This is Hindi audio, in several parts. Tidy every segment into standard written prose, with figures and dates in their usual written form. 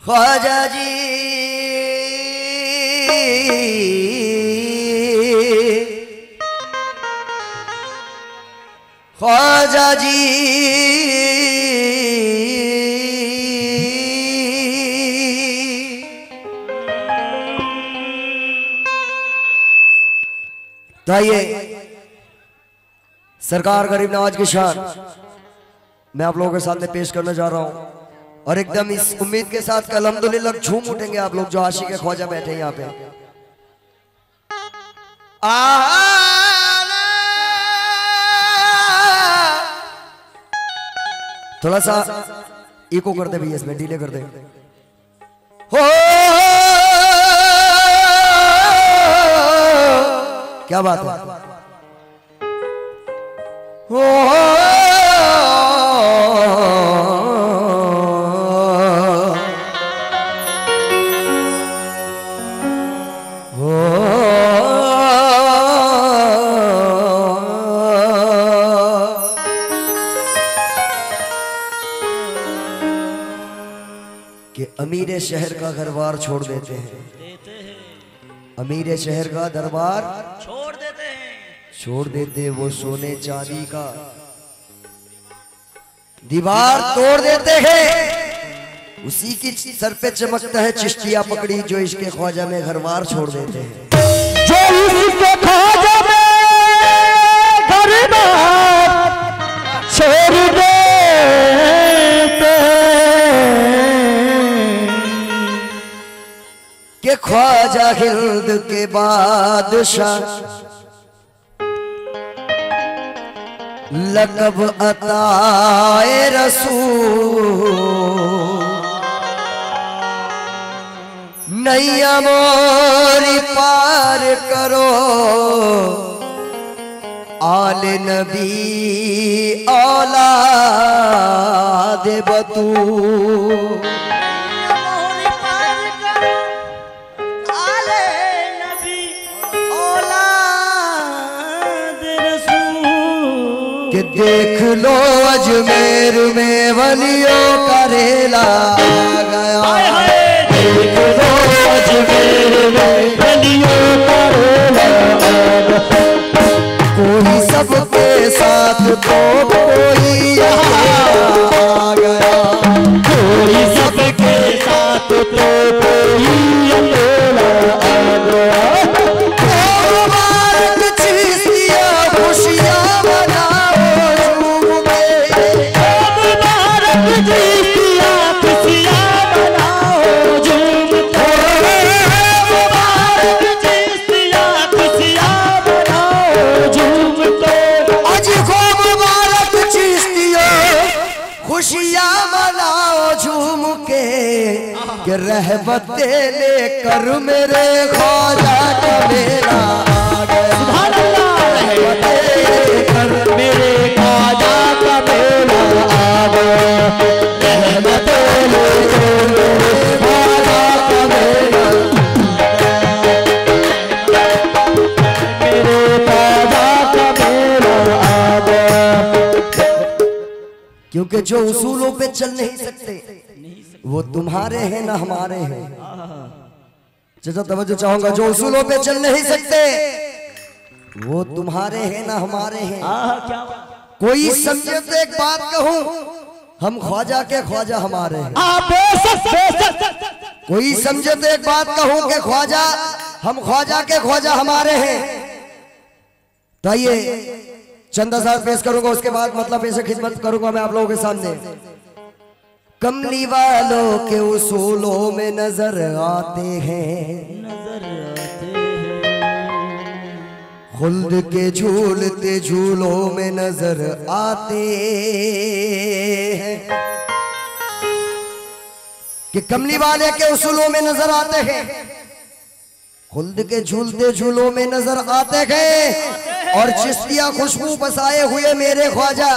ख्वाजा जी ख्वाजा जी तो आइए सरकार गरीब नवाज की शान मैं आप लोगों के सामने पेश करने जा रहा हूं और एकदम इस उम्मीद के साथ कि अल्हम्दुलिल्लाह झूम उठेंगे आप लोग जो आशिक ख्वाजा बैठे हैं यहाँ पे। थोड़ा सा इको कर दे भैया, इसमें डिले कर दे। हो क्या बात है। हो कि अमीर शहर का दरबार छोड़ देते हैं, अमीर शहर का दरबार छोड़ देते वो सोने चांदी का दीवार तोड़ देते हैं, उसी की सर पे चमकता है चिश्तिया पकड़ी जो इसके ख्वाजा में घरबार छोड़ देते हैं। जो इसके ख्वाजा में घरबार छोड़ देते कि ख्वाजा हिंद के बादशाह लक़ब अताए रसूल नैया मोरी पार करो आले नबी औलाद बतूल। कि देख लो अजमेर में वलियों का रेला गया, देख लो अजमेर में वलियों का रेला गया, कोई सबके साथ तो कोई यहाँ आ गया, कोई सबके साथ तो कोई अकेला आ गया। खुशियां मनाओ झूम के कि रहमते लेकर मेरे ख्वाजा का मेरा आ गया, रहमते लेकर मेरे ख्वाजा का मेरा आ गया, रहमते लेकर मेरे ख्वाजा का मेरा मेरे ख्वाजा का मेरा आ गया। क्योंकि जो उसूलों पे चल नहीं सकते वो तुम्हारे हैं ना हमारे हैं। चाचा तवज्जो चाहूंगा, जो उसूलों पे चल नहीं सकते वो तुम्हारे हैं ना हमारे हैं। कोई समझे तो एक बात कहूं, हम ख्वाजा के ख्वाजा हमारे हैं। कोई समझे तो एक बात कहूं कि ख्वाजा हम ख्वाजा के ख्वाजा हमारे हैं। तो आइए चंदा साहब पेश करूंगा, उसके बाद मतलब ऐसे खिदमत करूंगा मैं आप लोगों के सामने। कमली वालों के उसूलों में नजर आते हैं, खुल्द के झूलते झूलों में नजर आते हैं, कि कमली वाले के उसूलों में नजर आते हैं, खुल्द के झूलते झूलों में नजर आते हैं। और चिश्तिया खुशबू बसाए हुए मेरे ख्वाजा,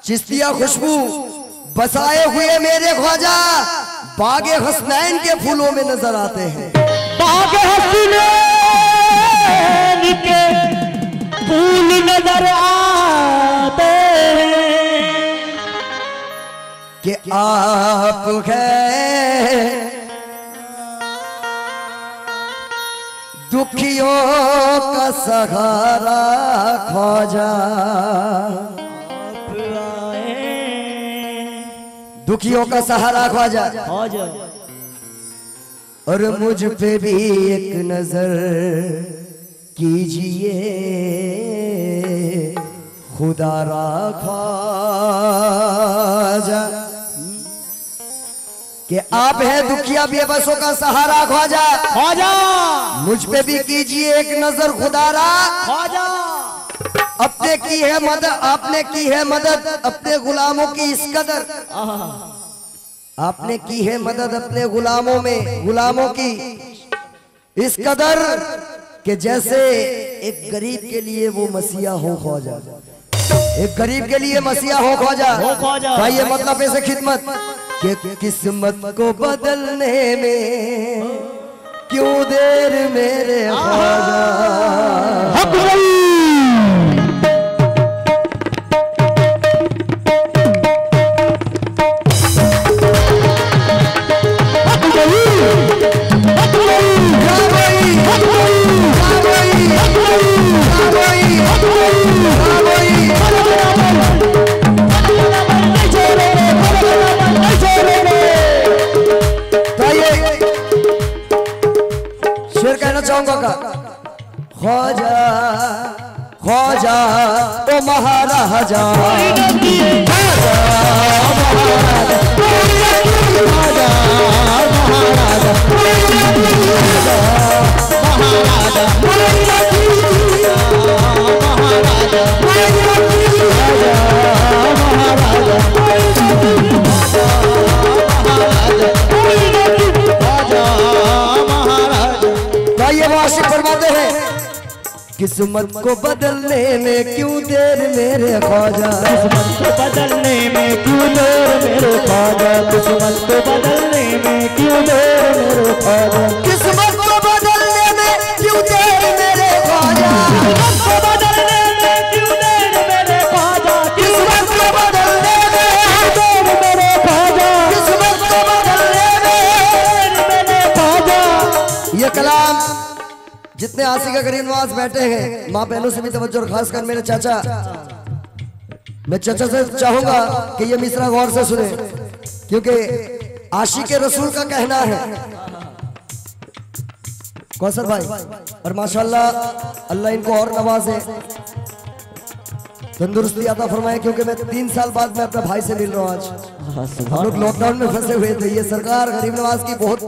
चिश्तिया खुशबू बसाए हुए मेरे ख्वाजा बागे हसनैन के फूलों में नजर आते हैं, बागे हसनैन के फूल नजर आते हैं। कि आप है दुखियों का सहारा ख्वाजा, दुखियों का सहारा ख्वाजा, और मुझ पे भी एक नजर कीजिए खुदा रा ख्वाजा, कि आप है दुखिया बेबसों का सहारा ख्वाजा, मुझ पे भी कीजिए एक नजर खुदा रा ख्वाजा। अपने की है मदद, आपने की है मदद अपने गुलामों की इस कदर, आपने की है मदद अपने गुलामों में, गुलामों की इस कदर कि जैसे एक गरीब के लिए वो मसीहा हो ख्वाजा, एक गरीब के लिए मसीहा हो ख्वाजा। भाई मतलब ऐसे खिदमत कि किस्मत को बदलने में क्यों देर मेरे ख्वाजा। ख्वाजा ख्वाजा ओ महाराजा, ये वाशिक फरमाते हैं किस्मत को बदलने में क्यों देर मेरे ख्वाजा, किस्मत को बदलने में क्यों देर मेरे ख्वाजा, किस्मत को बदलने में क्यों देर मेरे ख्वाजा, किस्मत को बदलने में क्यों देर मेरे ख्वाजा, किस्मत को बदलने में क्यों देर मेरे ख्वाजा, किस्मत को बदलने में देर मेरे ख्वाजा, किस्मत को बदलने में मेरे ख्वाजा। ये कलाम जितने आशिक करीम नवाज बैठे हैं, माँ बहनों से भी तवज्जो, और खासकर मेरे चाचा, मैं चाचा से चाहूंगा कि ये मिसरा गौर से सुने, क्योंकि आशिक रसूल का कहना है। कौसर भाई, और माशाल्लाह अल्लाह इनको और नवाजे, तंदुरुस्ती अता फरमाए, क्योंकि मैं 3 साल बाद मैं अपने भाई से मिल रहा हूँ। आज हम लोग लॉकडाउन में फंसे हुए थे। ये सरकार गरीब नवाज की बहुत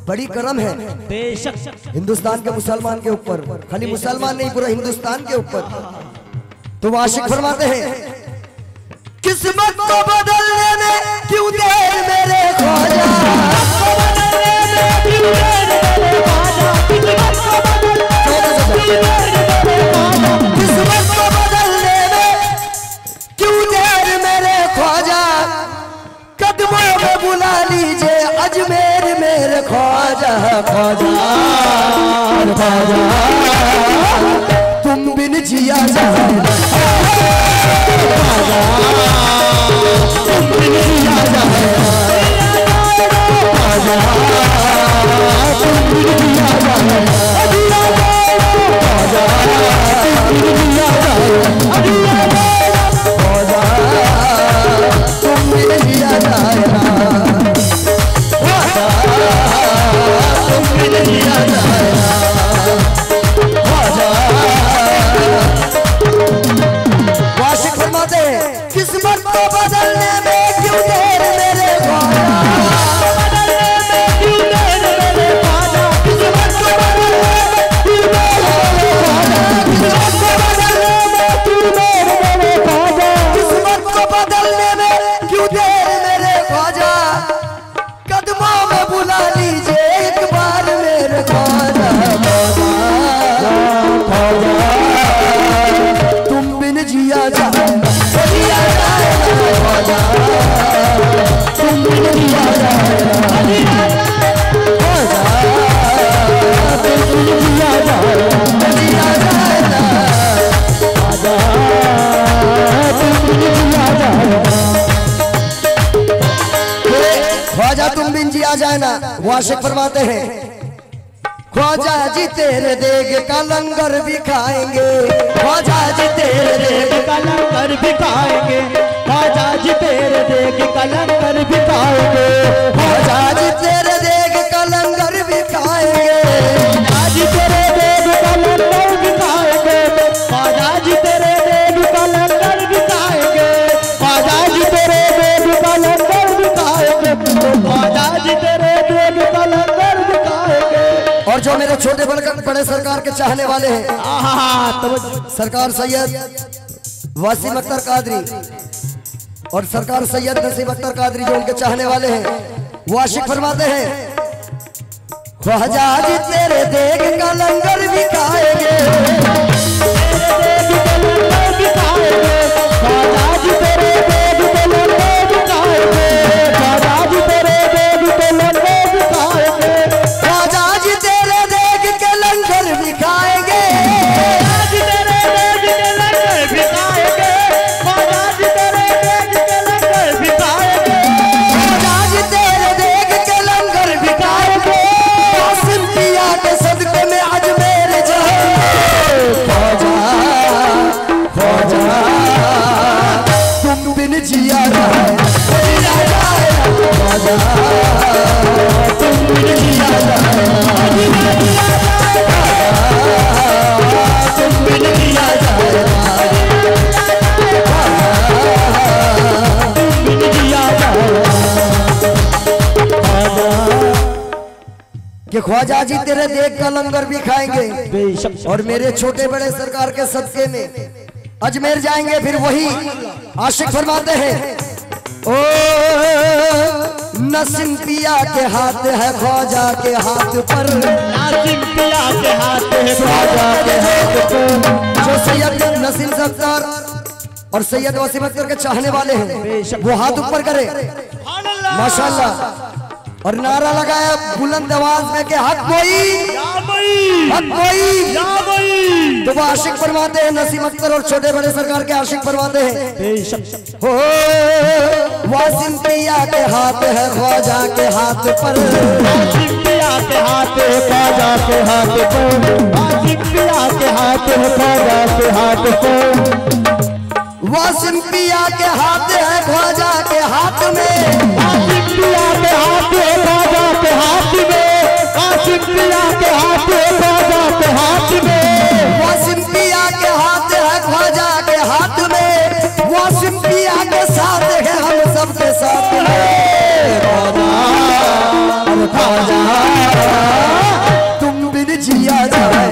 बड़ी करम है बेशक हिंदुस्तान के मुसलमान के ऊपर, खाली मुसलमान नहीं पूरा हिंदुस्तान के ऊपर। तो वो आशिक फरमाते हैं किस्मत को बदलने में क्यों देर मेरे ख्वाजा, किस्मत को बदलने में क्यों देर मेरे ख्वाजा, कदमों में बुला लीजिए अजमेर मेरे ख्वाजा, ख्वाजा ख्वाजा तुम बिन जिया जाए, ख्वाजा तुम बिन जिया जाए, ख्वाजा तुम बिन जिया जाए, ख्वाजा तुम बिन जिया जाए, ख्वाजा तुम बिन जिया जाए, वाशिक फरमाते हैं किस्मत को बदलने में क्यों देर मेरे ख्वाजा, क्यों देर मेरे ख्वाजा, किस्मत को बदलने में क्यों देर मेरे ख्वाजा, किस्मत को बदलने में क्यों देर मेरे ख्वाजा, किस्मत को बदलने में क्यों देर मेरे ख्वाजा, कदमों में बुला लीजिए एक बार मेरे ख्वाजा, ख्वाजा तुम बिन जिया जाए, जिया जाए ख्वाजा तुम बिन जिया जाए, ख्वाजा तुम बिन जिया जाए, जिया जाए ख्वाजा तुम बिन जिया जाए। ख्वाजा तुम बिन जी आ जाए ना, वो आशिक फरमाते हैं ख्वाजा जी तेरे देग का लंगर भी खाएंगे, ख्वाजा जी तेरे देग का लंगर भी खाएंगे, ख्वाजा जी तेरे देग का लंगर भी खाएंगे, ख्वाजा जी तेरे देग का लंगर भी खाएंगे, ख्वाजा जी तेरे देग का लंगर भी खाएंगे, ख्वाजा जी तेरे देग का लंगर भी खाएंगे, ख्वाजा जी तेरे देग का लंगर भी खाएंगे, ख्वाजा जी तेरे देग का लंगर भी खाएंगे। और जो मेरे छोटे बड़े सरकार के चाहने वाले हैं, सरकार सैयद वासिम अख्तर कादरी और सरकार सैयद नसीम अख्तर कादरी जो उनके चाहने वाले हैं, वो आशिक फरमाते हैं ख्वाजा जी तेरे देग का लंगर भी खाएंगे, ख्वाजा जी तेरे देग का लंगर भी खाएंगे, ख्वाजा जी तेरे देग का लंगर भी खाएंगे, ख्वाजा जी तेरे देग के लंगर भी खाएंगे, ख्वाजा जी तेरे देग के लंगर भी खाएंगे, ख्वाजा जी तेरे देग के लंगर भी खाएंगे, वासिम पिया के सदके में अजमेर जाएंगे, ख्वाजा ख्वाजा तुम बिन जिया जाए, ख्वाजा तुम बिन जिया जाए, तुम बिन जिया जाए, कि ख्वाजा जी तेरे देग का लंगर भी खाएंगे और मेरे छोटे बड़े सरकार के सदके में अजमेर जाएंगे। फिर वही आशिक फरमाते हैं ओ नसीम पिया के हाथ है ख्वाजा के हाथ पर, नसीम पिया के हाथ है ख्वाजा के हाथ पर, जो सैयद नसीम अख्तर और सैयद वसीम अख्तर के चाहने वाले हैं वो हाथ ऊपर करे माशाल्लाह और नारा लगाया बुलंद आवाज में कि हक कोई, हक कोई। तो वो आशिक फरमाते हैं नसीम अख्तर और छोटे बड़े सरकार के आशिक फरमाते हैं हो वासिम पिया के हाथ है ख्वाजा के हाथ पर, वासिम पिया के हाथ है ख्वाजा के हाथ पर, वासिम पिया के हाथ है ख्वाजा के हाथ पर, वासिम पिया के हाथ है ख्वाजा के हाथ में, वासिम पिया के हाथ है ख्वाजा के हाथ में, वासिम पिया के हाथ है ख्वाजा के हाथ में, वासिम पिया के हाथ है ख्वाजा के हाथ में, वासिम पिया के साथ है हम सबके साथ में, ख्वाजा तुम बिन जिया जाए,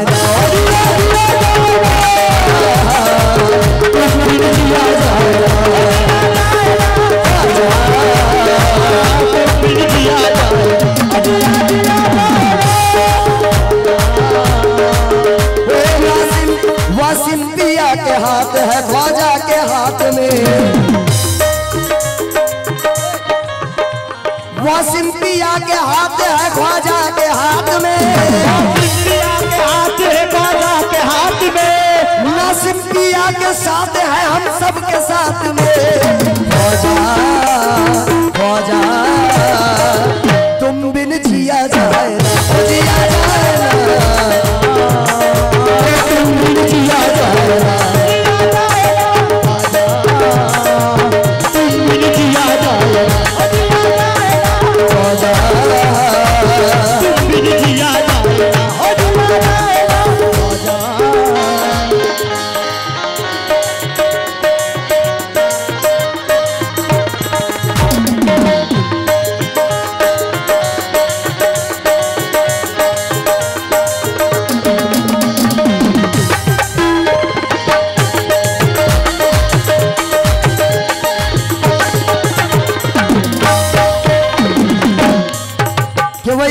वासिम पिया के हाथ है ख्वाजा के हाथ में, वासिम पिया के हाथ है ख्वाजा के हाथ में, वासिम पिया के हाथ है ख्वाजा के हाथ में, नासिम पिया के साथ है हम सबके साथ में, ख्वाजा ख्वाजा तुम बिन जिया जाए, जिया जाए, तुम बिन जिया जाए, तुम बिन जिया जाए, ख्वाजा तुम बिन जिया जाए,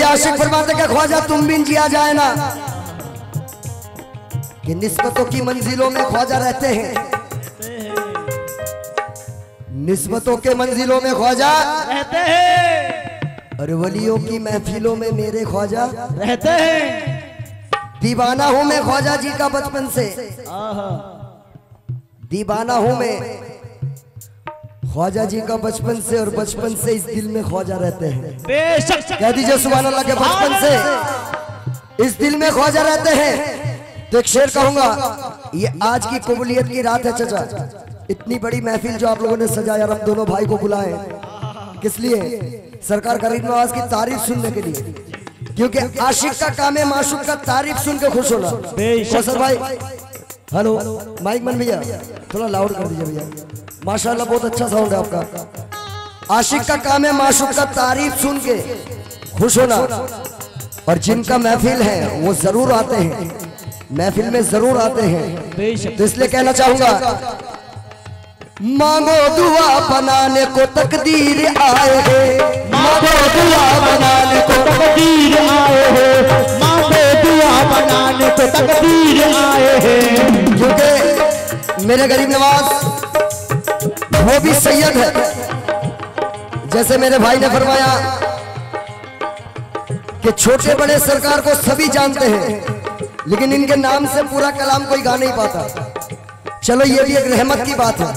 आशिक फरमाते कि ख्वाजा तुम बिन जिया जाए ना, कि निस्बतों की मंजिलों में ख्वाजा रहते हैं, निस्बतों के मंजिलों में ख्वाजा रहते हैं, और वलियों की महफिलों में मेरे ख्वाजा रहते हैं। दीवाना हूं मैं ख्वाजा जी का बचपन से, दीवाना हूं मैं ख्वाजा जी का बचपन से और बचपन से इस दिल में ख्वाजा रहते हैं। बेशक कह दीजिए सुभान अल्लाह के बचपन से इस दिल में ख्वाजा रहते हैं। तो एक शेर कहूंगा, ये आज की कबूलियत की रात है चाचा। इतनी बड़ी महफिल जो आप लोगों ने सजाया, हम दोनों भाई को बुलाए किस लिए? सरकार गरीब नवाज की तारीफ सुनने के लिए, क्योंकि आशिक का काम है माशूक का तारीफ सुन के खुश होना। कौसर भाई हेलो, माइक मन भैया थोड़ा लाउड कर दीजिए भैया। माशाल्लाह बहुत अच्छा साउंड है आपका। आशिक का काम है माशूक का तारीफ सुन के खुश होना, और जिनका महफिल है वो जरूर आते हैं, महफिल में जरूर आते हैं। तो इसलिए कहना चाहूंगा, मांगो दुआ बनाने को तकदीर आए है, मांगो दुआ बनाने को तकदीर आए हैं, मांगो दुआ बनाने को तकदीर आए हैं। क्योंकि मेरे गरीब नवाज वो भी सैयद है। जैसे मेरे भाई ने फरमाया कि छोटे बड़े सरकार को सभी जानते हैं, लेकिन इनके नाम से पूरा कलाम कोई गा नहीं पाता। चलो ये भी एक रहमत की बात है,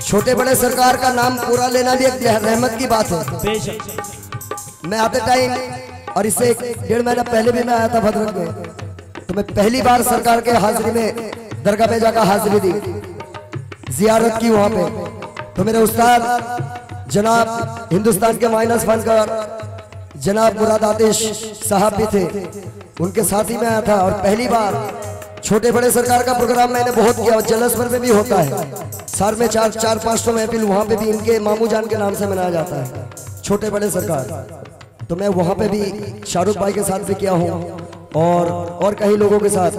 छोटे बड़े सरकार का नाम पूरा लेना भी एक रहमत की बात है। मैं आते टाइम, और इससे 1.5 महीना पहले भी मैं आया था भद्रक में, तो मैं पहली बार सरकार के हाजिरी में दरगाह पे जाकर हाजिरी दी, जियारत की वहां पे। तो मेरे उस्ताद जनाब हिंदुस्तान के माइनस फनकार जनाब मुराद आतिश साहब भी थे, उनके साथ ही मैं आया था। और पहली बार छोटे बड़े सरकार का प्रोग्राम मैंने बहुत किया, और जलसपुर में भी होता है, साल में 400-500 महफिल वहां पे भी इनके मामू जान के नाम से मनाया जाता है, छोटे बड़े सरकार। तो मैं वहां पे भी शाहरुख भाई के साथ भी किया हूँ, और कई लोगों के साथ।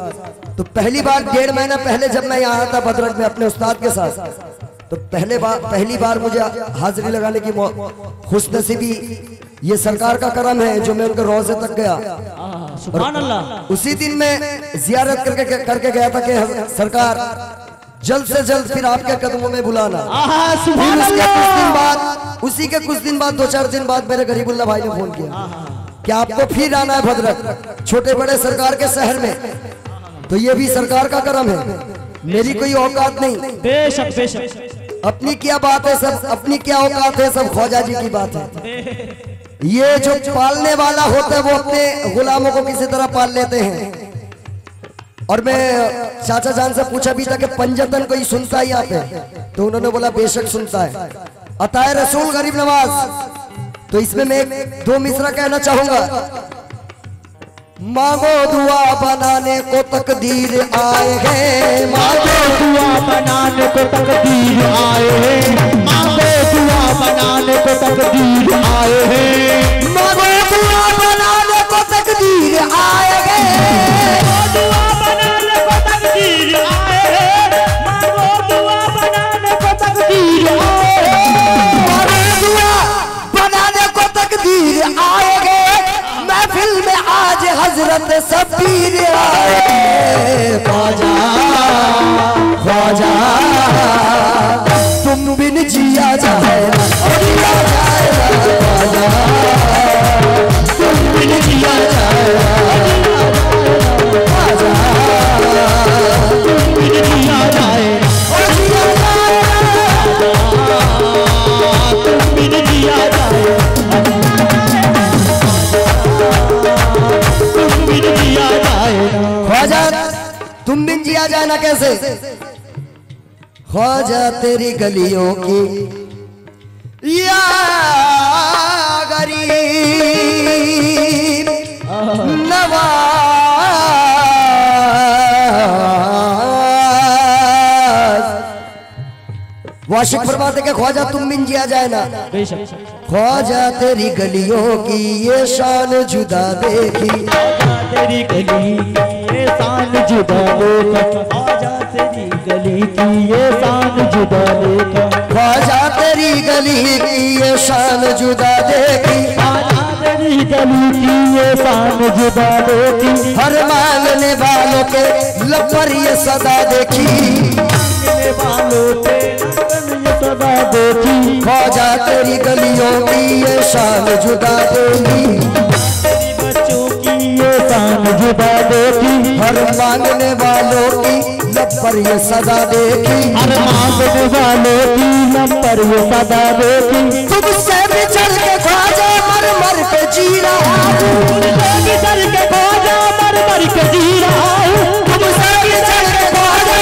तो पहली बार 1.5 महीना पहले जब मैं यहाँ था भद्रक में अपने उस्ताद के साथ, तो पहली बार मुझे हाजिरी लगाने की खुशनसीबी ये सरकार का करम है, जो मैं उनके रोजे तक गया। सुभान अल्लाह। उसी दिन मैं जियारत करके गया था कि सरकार जल्द से जल्द फिर आपके कदमों में बुलाना। सुभान अल्लाह। उसी के कुछ दिन बाद 2-4 दिन बाद मेरे गरीबुल्लाह भाई ने फोन किया कि आपको फिर आना है भद्रक, छोटे बड़े सरकार के शहर में। तो ये भी सरकार का करम है, मेरी कोई औकात नहीं। बेशक बेशक। अपनी क्या बात है, सब अपनी क्या औकात है, सब ख्वाजा जी की बात है। ये जो पालने वाला होता है वो अपने गुलामों को किसी तरह पाल लेते हैं। और मैं चाचा जान से पूछा भी था कि पंजतन कोई सुनता है यहाँ पे, तो उन्होंने बोला बेशक सुनता है। अताए रसूल गरीब नवाज। तो इसमें मैं 2 मिसरा कहना चाहूंगा, मांगो दुआ बनाने को तकदीर आए हैं, मांगो दुआ बनाने को तकदीर आए हैं, मांगो दुआ बनाने को तकदीर आए हैं, मांगो दुआ बनाने को तकदीर आए हैं, दुआ बनाने को तकदीर आए हैं, मांगो दुआ बनाने को तकदीर आए हैं, मांगो दुआ बनाने को तकदीर आए हैं। महफिल में आज हजरत सबीर आए। ख्वाजा ख्वाजा तुम बिन जिया जाए जिया जाए, ख्वाजा तुम बिन जिया जाए, ख्वाजा तुम बिन जिया जाए, जिया जाए, तुम बिन जिया जाए, ख्वाजा तुम बिन जिया जाए ना कैसे? ख्वाजा तेरी गलियों की या गरीब नवाज, वाशिक फरमाते के ख्वाजा तुम बिन जिया जाए ना। ख्वाजा तेरी गलियों की ये शान जुदा देखी, तेरी गली की ये शान जुदा देखा, ख्वाजा तेरी गली की ये शान जुदा देखा, ख्वाजा तेरी गली की ये शान जुदा देखी, ख्वाजा तेरी गली की ये शान जुदा देखी, हर मांगने वालों के लब पर ये सदा देखी, मांगने वालों के लब पर ये सदा देखी, ख्वाजा तेरी गलियों की ये शान जुदा देखी, बच्चों की ये शान जुदा देखी, हर मांगने वालों की लब पर ये सदा देखी, अरे मांगने वालों की लब पर ये सदा देखी। तुमसे बिछड़ के ख्वाजा मर मर के जी रहा हूँ, तुमसे बिछड़ के ख्वाजा मर मर के जी रहा हूँ, तुमसे बिछड़ के ख्वाजा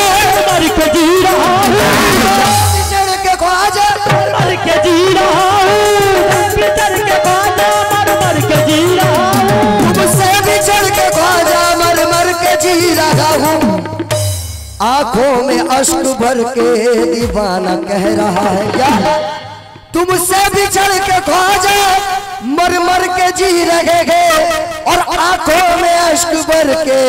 मर के जी रहा हूँ, बिछड़ के ख्वाजा मर के जी रहा हूँ, बिछड़ के ख्वाजा मर मर के जी रहा हूँ, तुमसे बिछड़ के ख्वाजा मर मर के जी रहा हूँ। आंखों में अश्क भर के दीवाना कह रहा है क्या, तुमसे बिछड़ के ख्वाजा मर मर के जी रहे हैं, और आंखों में अश्क भर के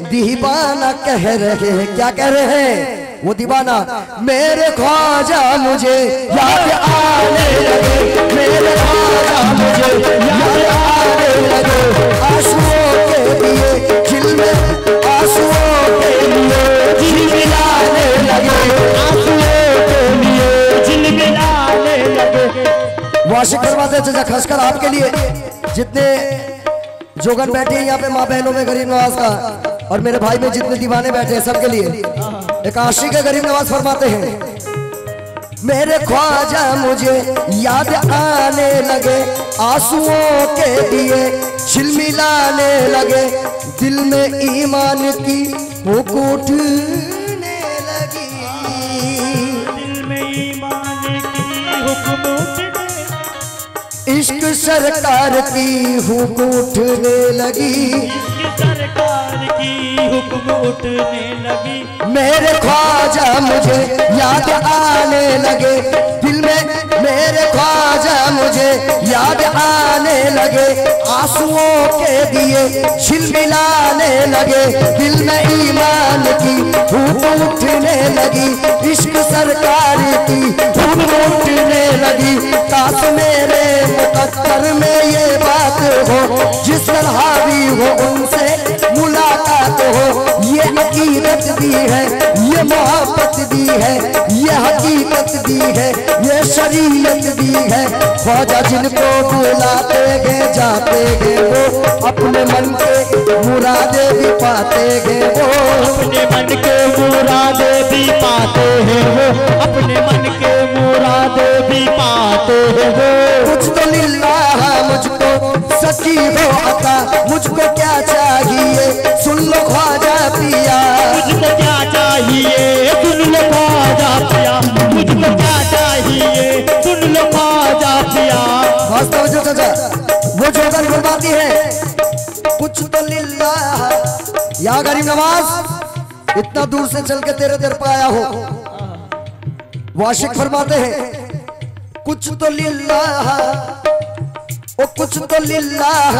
दीवाना कह रहे हैं। क्या कह रहे हैं वो दीवाना, मेरे ख्वाजा मुझे याद आने लगे, मेरे ख्वाजा मुझे याद आने लगे, आंसुओं के लिए झिलमिल, आंसुओं के लिए झिलमिलाने लगे, आंसुओं के लिए झिलमिलाने लगे। वाशिक करवाते चाचा, खासकर आपके लिए जितने जोगन बैठे हैं यहाँ पे, माँ बहनों में गरीब नवाज का, और मेरे भाई में जितने दीवाने बैठे हैं सबके लिए एक आशिक गरीब नवाज फरमाते हैं, मेरे ख्वाजा मुझे याद आने लगे, आंसुओं के दिए झिलमिलाने लगे, दिल में ईमान की हुक उठने लगी, दिल में ईमान की हुक्म उठने, इश्क सरकार की हुक उठने लगी, सरकार की हुक्म उठने लगी। मेरे ख्वाजा मुझे याद आने लगे, दिल में मेरे ख्वाजा मुझे याद आने लगे, आंसुओं के दिए झिलमिलाने लगे, दिल में ईमान की हुक उठने लगी, इश्क सरकार की हुक उठने लगी। काश मेरे मुकद्दर में ये बात हो, जिस तरह भी हो उनसे मुलाकात हो, ये अकीदत भी है, ये मोहब्बत भी है, ये हकीकत भी है, ये शरीयत भी है। ख्वाजा जिनको बुलाते गए जाते गए वो अपने मन के मुरादे भी पाते गए, वो अपने मन के मुरादे भी पाते हैं वो, अपने मन के मुरादे भी पाते हैं वो। कुछ तो लिल्लाह मुझको सकी हो अता, मुझको क्या चाहिए सुन लो ख्वाजा पिया, मुझको क्या चाहिए सुन लो ख्वाजा पिया, मुझको क्या चाहिए सुन लो ख्वाजा पिया। वास्तव जो चाचा वो जोगन फरमाती है, कुछ तो लिल्लाह, या गरीब नवाज इतना दूर से चल के तेरे दर पे आया हो, वाशिक फरमाते हैं कुछ तो लिल्लाह, ओ कुछ तो लिल्लाह,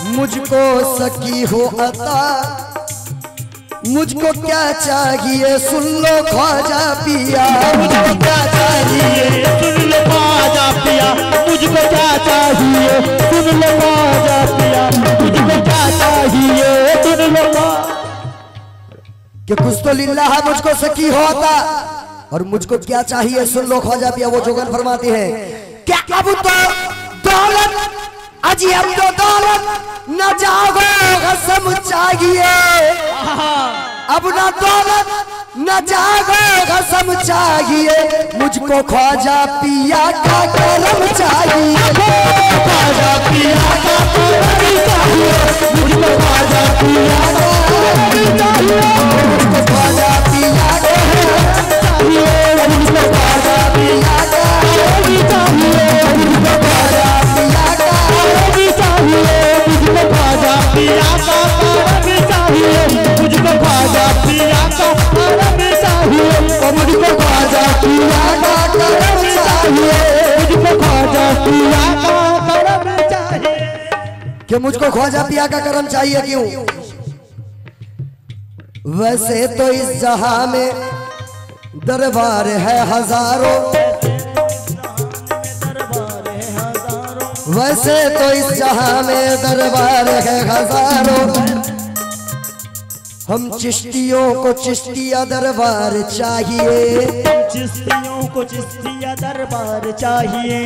मुझको सकी हो अता, मुझको क्या चाहिए सुन लो ख्वाजा पिया, मुझको क्या चाहिए सुन लो ख्वाजा पिया, मुझको क्या चाहिए सुन लो ख्वाजा पिया, मुझको क्या चाहिए सुन लो। कि कुछ तो लिल्लाह मुझको सकी हो अता, और मुझको क्या चाहिए सुन लो ख्वाजा पिया। वो जोगन फरमाती है, क्या अब तो दौलत अजी, अब तो दौलत न जाओ कसम चाहिए, अब ना दौलत न जाओ कसम चाहिए, मुझको ख्वाजा पिया का करम चाहिए, ख्वाजा पिया का करम चाहिए, मुझको ख्वाजा पिया का करम चाहिए, मुझको ख्वाजा पिया का मुझको ख्वाजा पिया का करम चाहिए, मुझको ख्वाजा पिया का करम चाहिए, मुझको ख्वाजा पिया का करम चाहिए, मुझको ख्वाजा पिया का करम चाहिए, मुझको ख्वाजा पिया का करम चाहिए, मुझको ख्वाजा पिया का करम चाहिए। कि मुझको ख्वाजा पिया का करम चाहिए क्यों? वैसे तो इस जहां में दरबार है हजारों, वैसे तो इस जहां में दरबार है हजारों, हम चिश्तियों को चिश्तिया दरबार चाहिए, चिश्तियों को चिश्तिया दरबार चाहिए,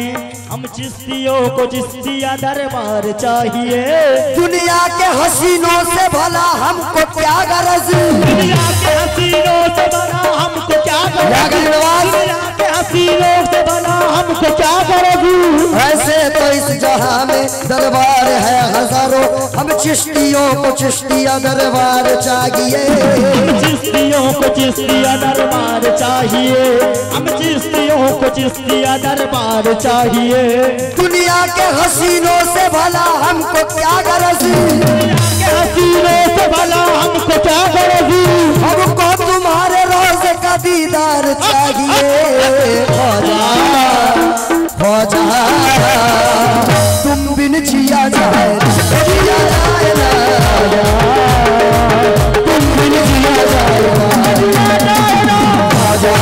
हम चिश्तियों को चिश्तिया दरबार चाहिए। दुनिया के हसीनों से भला हमको क्या गरज, दुनिया के हसीनों से भला हमको क्या गरज, दुनिया के हसीनों से भला हमको क्या गरज। ऐसे तो इस जहां में दरबार है हजारों, हम चिश्तियों को चिश्तिया दरबार चाहिए, चिश्तियों को चिश्तिया दरबार चाहिए, हम चिश्तियों को चिश्तिया दरबार चाहिए। दुनिया के हसीनों से भला हमको क्या गरज, दुनिया के हसीनों से भला हमको क्या गरज, हमको तुम्हारे रोज़े का दीदार चाहिए। ख्वाजा ख्वाजा तुम बिन जिया जाए, जिया जाए ना, तुम बिन जिया जाए ना, ख्वाजा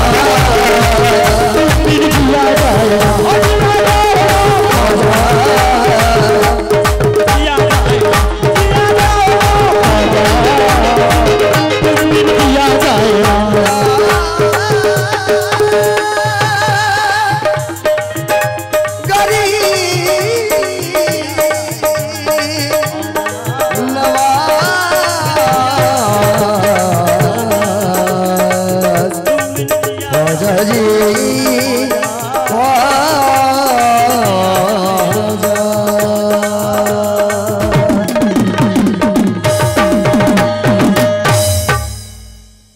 तुम बिन जिया जाए जी।